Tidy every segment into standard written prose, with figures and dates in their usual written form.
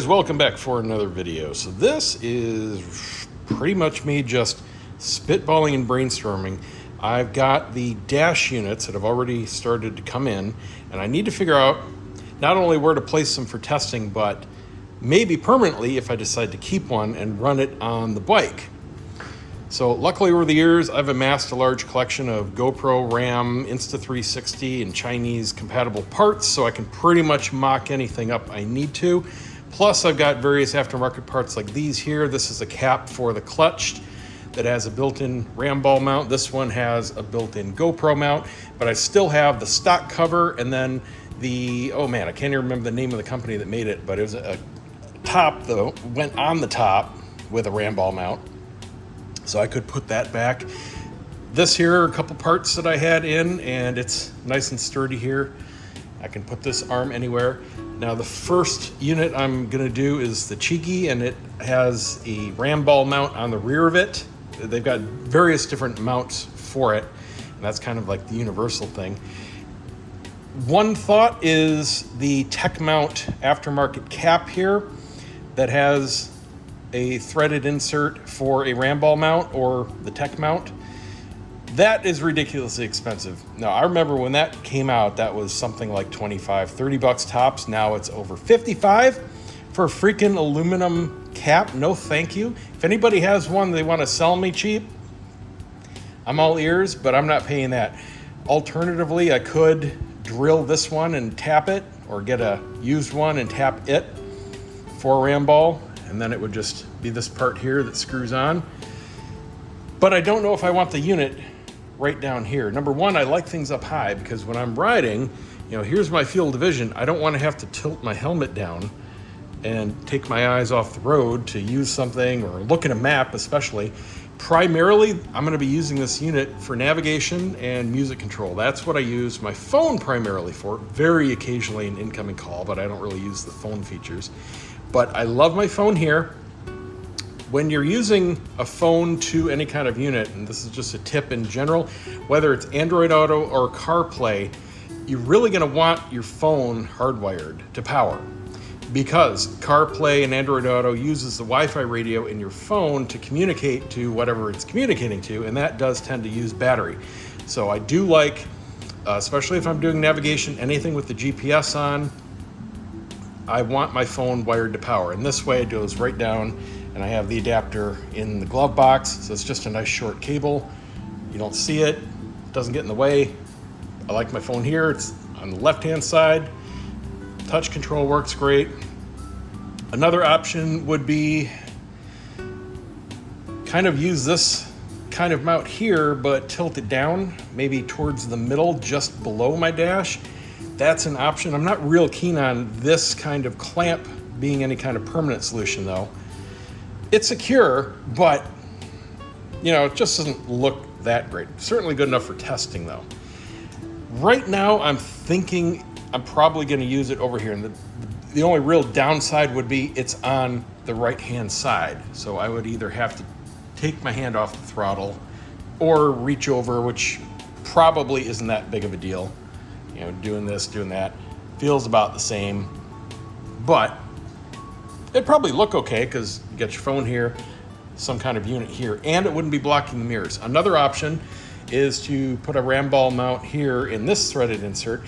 viewers, welcome back for another video. So this is pretty much me just spitballing and brainstorming. I've got the dash units that have already started to come in, and I need to figure out not only where to place them for testing, but maybe permanently if I decide to keep one and run it on the bike. So luckily over the years, I've amassed a large collection of GoPro, RAM, Insta360, and Chinese compatible parts, so I can pretty much mock anything up I need to. Plus, I've got various aftermarket parts like these here. This is a cap for the clutch that has a built-in RAM ball mount. This one has a built-in GoPro mount, but I still have the stock cover and then the, oh man, I can't even remember the name of the company that made it, but it was a top that went on the top with a RAM ball mount. So I could put that back. This here are a couple parts that I had in, and it's nice and sturdy here. I can put this arm anywhere. Now the first unit I'm gonna do is the Cheeky, and it has a RAM ball mount on the rear of it. They've got various different mounts for it, and that's kind of like the universal thing. One thought is the Tech Mount aftermarket cap here that has a threaded insert for a RAM ball mount or the Tech Mount. That is ridiculously expensive. Now, I remember when that came out, that was something like 25, 30 bucks tops. Now it's over 55 for a freaking aluminum cap. No, thank you. If anybody has one they want to sell me cheap, I'm all ears, but I'm not paying that. Alternatively, I could drill this one and tap it, or get a used one and tap it for a RAM ball, and then it would just be this part here that screws on. But I don't know if I want the unit right down here. Number one, I like things up high because when I'm riding, you know, here's my field of vision. I don't want to have to tilt my helmet down and take my eyes off the road to use something or look at a map especially. Primarily, I'm going to be using this unit for navigation and music control. That's what I use my phone primarily for. Very occasionally an incoming call, but I don't really use the phone features. But I love my phone here. When you're using a phone to any kind of unit, and this is just a tip in general, whether it's Android Auto or CarPlay, you're really going to want your phone hardwired to power, because CarPlay and Android Auto uses the Wi-Fi radio in your phone to communicate to whatever it's communicating to, and that does tend to use battery. So I do like, especially if I'm doing navigation, anything with the GPS on, I want my phone wired to power. And this way it goes right down, and I have the adapter in the glove box, so it's just a nice short cable. You don't see it, doesn't get in the way. I like my phone here, it's on the left-hand side. Touch control works great. Another option would be kind of use this kind of mount here, but tilt it down, maybe towards the middle, just below my dash. That's an option. I'm not real keen on this kind of clamp being any kind of permanent solution though. It's secure, but you know, it just doesn't look that great. Certainly good enough for testing though. Right now, I'm thinking I'm probably going to use it over here. And the only real downside would be it's on the right-hand side. So I would either have to take my hand off the throttle or reach over, which probably isn't that big of a deal. You know, doing this, doing that, feels about the same, but it'd probably look okay because you got your phone here, some kind of unit here, and it wouldn't be blocking the mirrors. Another option is to put a RAM ball mount here in this threaded insert.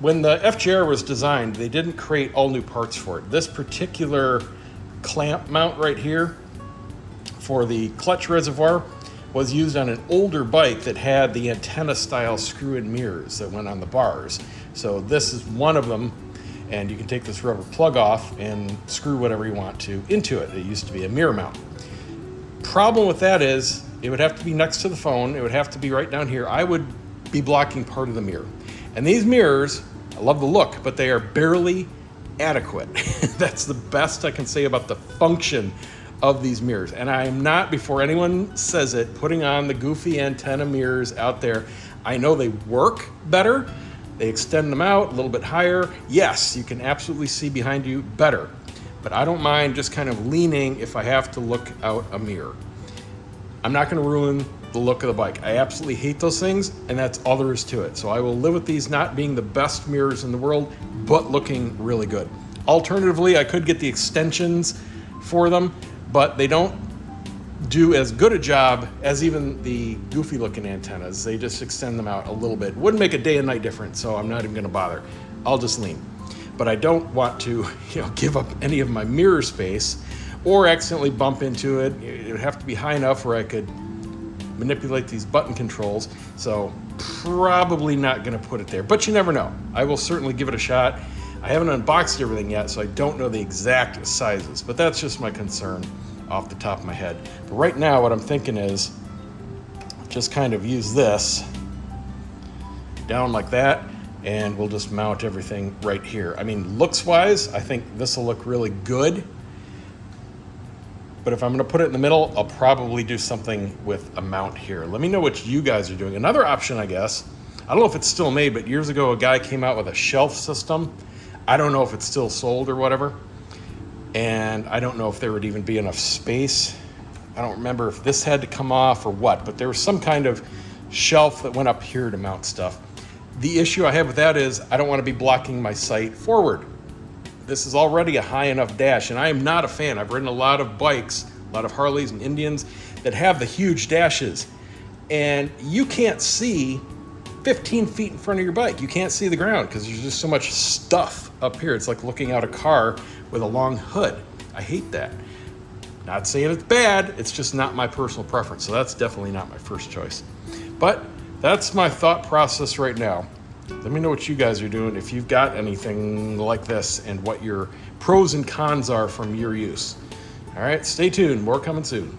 When the FJR was designed, they didn't create all new parts for it. This particular clamp mount right here for the clutch reservoir was used on an older bike that had the antenna style screw-in mirrors that went on the bars. So this is one of them, and you can take this rubber plug off and screw whatever you want to into it. It used to be a mirror mount. Problem with that is it would have to be next to the phone. It would have to be right down here. I would be blocking part of the mirror. And these mirrors, I love the look, but they are barely adequate. That's the best I can say about the function of these mirrors. And I'm not, before anyone says it, putting on the goofy antenna mirrors out there. I know they work better. They extend them out a little bit higher. Yes, you can absolutely see behind you better, but I don't mind just kind of leaning if I have to look out a mirror. I'm not going to ruin the look of the bike. I absolutely hate those things, and that's all there is to it. So I will live with these not being the best mirrors in the world, but looking really good. Alternatively, I could get the extensions for them, but they don't do as good a job as even the goofy looking antennas. They just extend them out a little bit. Wouldn't make a day and night difference, so I'm not even gonna bother. I'll just lean. But I don't want to, give up any of my mirror space or accidentally bump into it. It would have to be high enough where I could manipulate these button controls. So probably not gonna put it there, but you never know. I will certainly give it a shot. I haven't unboxed everything yet, so I don't know the exact sizes, but that's just my concern off the top of my head. But right now, what I'm thinking is just kind of use this down like that, and we'll just mount everything right here. I mean, looks-wise, I think this will look really good, but if I'm gonna put it in the middle, I'll probably do something with a mount here. Let me know what you guys are doing. Another option, I guess, I don't know if it's still made, but years ago, a guy came out with a shelf system. I don't know if it's still sold or whatever, and I don't know if there would even be enough space. I don't remember if this had to come off or what, but there was some kind of shelf that went up here to mount stuff. The issue I have with that is I don't want to be blocking my sight forward. This is already a high enough dash, and I am not a fan. I've ridden a lot of bikes, a lot of Harleys and Indians that have the huge dashes, and you can't see 15 feet in front of your bike. You can't see the ground because there's just so much stuff up here. It's like looking out a car with a long hood. I hate that. Not saying it's bad, it's just not my personal preference. So that's definitely not my first choice. But that's my thought process right now. Let me know what you guys are doing, if you've got anything like this, and what your pros and cons are from your use. All right, stay tuned, more coming soon.